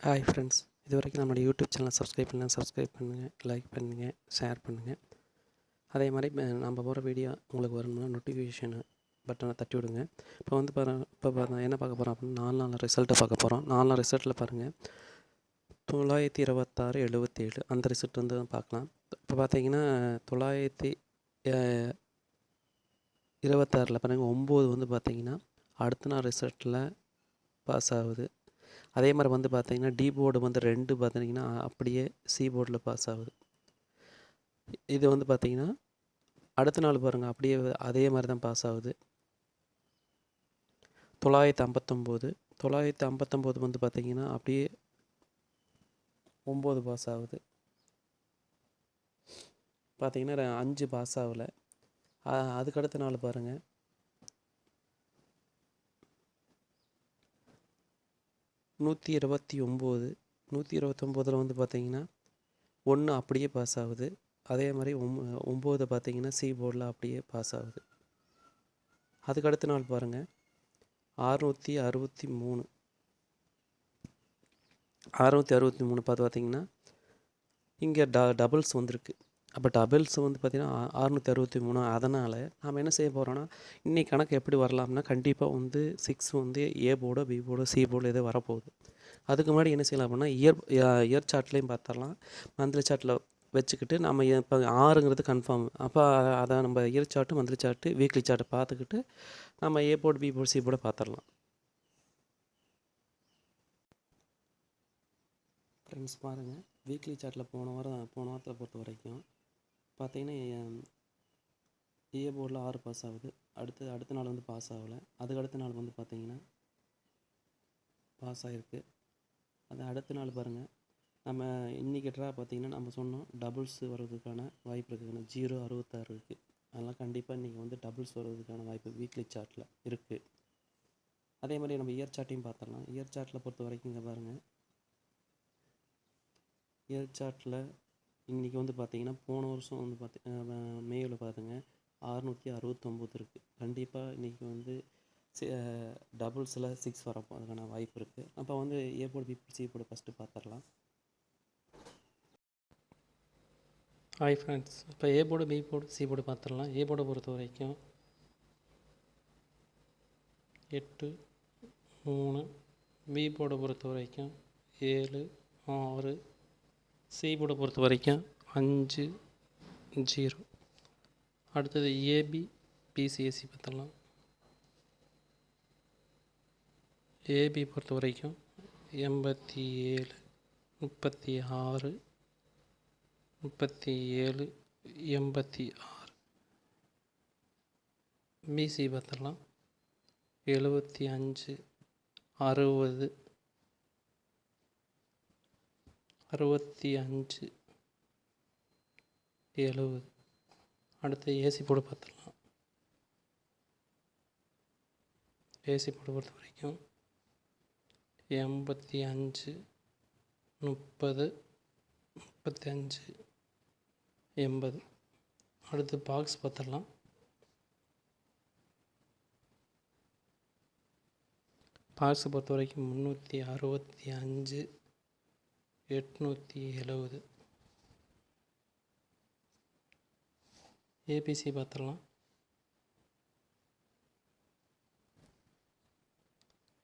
Hi friends, இது வரைக்கும் நம்மளோட யூடியூப் சேனலை சப்ஸ்கிரைப் பண்ணுங்கள், லைக் பண்ணுங்கள், ஷேர் பண்ணுங்கள். அதே மாதிரி நம்ம போகிற வீடியோ உங்களுக்கு வரணும்னா நோட்டிஃபிகேஷன் பட்டனை தட்டி விடுங்க. இப்போ என்ன பார்க்க போகிறோம் அப்படின்னா 4 நாள் ரிசல்ட்டை பார்க்க போகிறோம். 4 நாள் ரிசல்ட்டில் பாருங்கள் 926 77 அந்த ரிசல்ட் வந்து பார்க்கலாம். இப்போ பார்த்தீங்கன்னா 926 பாருங்கள் 9 வந்து பார்த்தீங்கன்னா அடுத்த நாள் ரிசல்ட்டில் பாஸ் ஆகுது. அதே மாதிரி வந்து பார்த்தீங்கன்னா டி போர்டு வந்து 2 பார்த்தீங்கன்னா அப்படியே சி போர்டில் பாஸ் ஆகுது. இது வந்து பார்த்தீங்கன்னா அடுத்த நாள் பாருங்கள் அப்படியே அதே மாதிரி தான் பாஸ் ஆகுது. 959 வந்து பார்த்தீங்கன்னா அப்படியே 9 பாஸ் ஆகுது. பார்த்தீங்கன்னா 5 பாஸ் ஆகலை. அதுக்கு அடுத்த நாள் பாருங்கள் 129 வந்து பார்த்தீங்கன்னா 1 அப்படியே பாஸ் ஆகுது. அதே மாதிரி 9 பார்த்தீங்கன்னா சி போர்டில் அப்படியே பாஸ் ஆகுது. அதுக்கு அடுத்த நாள் பாருங்கள் 663 பார்த்து பார்த்தீங்கன்னா இங்கே டபுள்ஸ் வந்திருக்கு. அப்போ டபுள்ஸ் வந்து பார்த்திங்கன்னா 663. அதனால் நாம் என்ன செய்ய போகிறோன்னா இன்றைக்கி கணக்கு எப்படி வரலாம்னா கண்டிப்பாக வந்து 6 வந்து ஏ போர்டோ பி போர்டோ சி போர்டோ எதோ வரப்போகுது. அதுக்கு முன்னாடி என்ன செய்யலாம் அப்படின்னா இயர் சார்ட்லேயும் பார்த்துடலாம். மந்த்லி சார்ட்டில் வச்சுக்கிட்டு நம்ம இப்போ 6ங்கிறது கன்ஃபார்ம். அப்போ அதை நம்ம year chart, monthly chart, weekly சார்ட்டை பார்த்துக்கிட்டு நம்ம A board B board C போர்டை பார்த்துடலாம். ஃப்ரெண்ட்ஸ் பாருங்கள், வீக்லி சார்ட்டில் போன வாரத்தில் பொறுத்த வரைக்கும் பார்த்தீங்கன்னா ஏ போர்டில் 6 பாஸ் ஆகுது. அடுத்த நாள் வந்து பாஸ் ஆகலை. அதுக்கு அடுத்த நாள் வந்து பார்த்தீங்கன்னா பாஸ் ஆகிருக்கு. அது அடுத்த நாள் பாருங்கள் நம்ம இன்றைக்கி ட்ரா பார்த்திங்கன்னா நம்ம சொன்னோம் டபுள்ஸ் வர்றதுக்கான வாய்ப்பு இருக்குதுன்னு 066 இருக்குது. அதெல்லாம் கண்டிப்பாக இன்றைக்கி வந்து டபுள்ஸ் வர்றதுக்கான வாய்ப்பு வீக்லி சார்ட்டில் இருக்குது. அதே மாதிரி நம்ம இயர் சார்ட்டையும் பார்த்துடலாம். இயர் சார்ட்டில் பொறுத்த வரைக்கும் இங்கே பாருங்கள், இயர் சார்ட்டில் இன்றைக்கி வந்து பார்த்திங்கன்னா போன வருஷம் வந்து மேயில் பார்த்துங்க 669 இருக்குது. கண்டிப்பாக இன்றைக்கி வந்து டபுள்ஸில் 6 வரப்போ அதுக்கான வாய்ப்பு இருக்குது. அப்போ வந்து A board B board C board first பார்த்துடலாம். ஹாய் ஃப்ரெண்ட்ஸ், இப்போ A board B board C board பார்த்துடலாம். ஏ போர்டை பொறுத்த வரைக்கும் 8 3, பி போர்டை பொறுத்த வரைக்கும் 7 6, சி போர்டை பொறுத்த வரைக்கும் 5 0. அடுத்தது ஏபி பிசிஎஸ்சி பார்த்துடலாம். ஏபி பொறுத்த வரைக்கும் 87 36 37 86. பிசி பார்த்துடலாம் 75 60 65 70. அடுத்து ஏசி போர்டு பார்த்துடலாம். ஏசி போர்டு பொறுத்த வரைக்கும் 85 30 35 80. அடுத்து பாக்ஸ் பார்த்துடலாம். பாக்ஸை பொறுத்த வரைக்கும் 365 870. ஏபிசி பார்த்துடலாம்.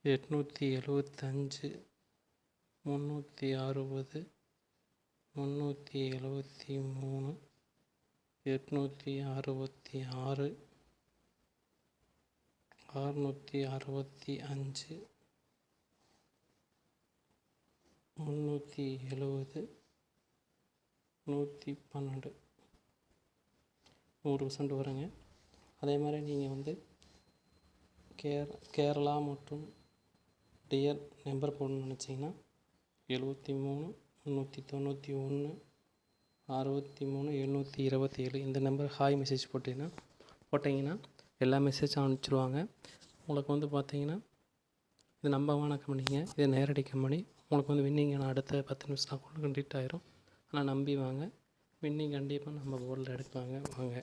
875 360 373 866 665 370 112. 100% வருங்க. அதே மாதிரி நீங்கள் வந்து கேரளா மற்றும் டியர் நம்பர் போடணும்னு நினச்சிங்கன்னா 73 391 63 727 இந்த நம்பர் ஹாய் மெசேஜ் போட்டிங்கன்னா எல்லா மெசேஜும் அனுப்பிச்சிடுவாங்க. உங்களுக்கு வந்து பார்த்தீங்கன்னா இது நம்பகமான கம்பெனிங்க, இது நேரடி கம்பெனி. உங்களுக்கு வந்து வின்னிங் அடுத்த 10 நிமிஷம் கம்ப்ளீட் ஆயிரும். ஆனால் நம்பி வாங்க, வின்னிங் கண்டிப்பாக நம்ம போர்டில் எடுக்கலாங்க. வாங்க.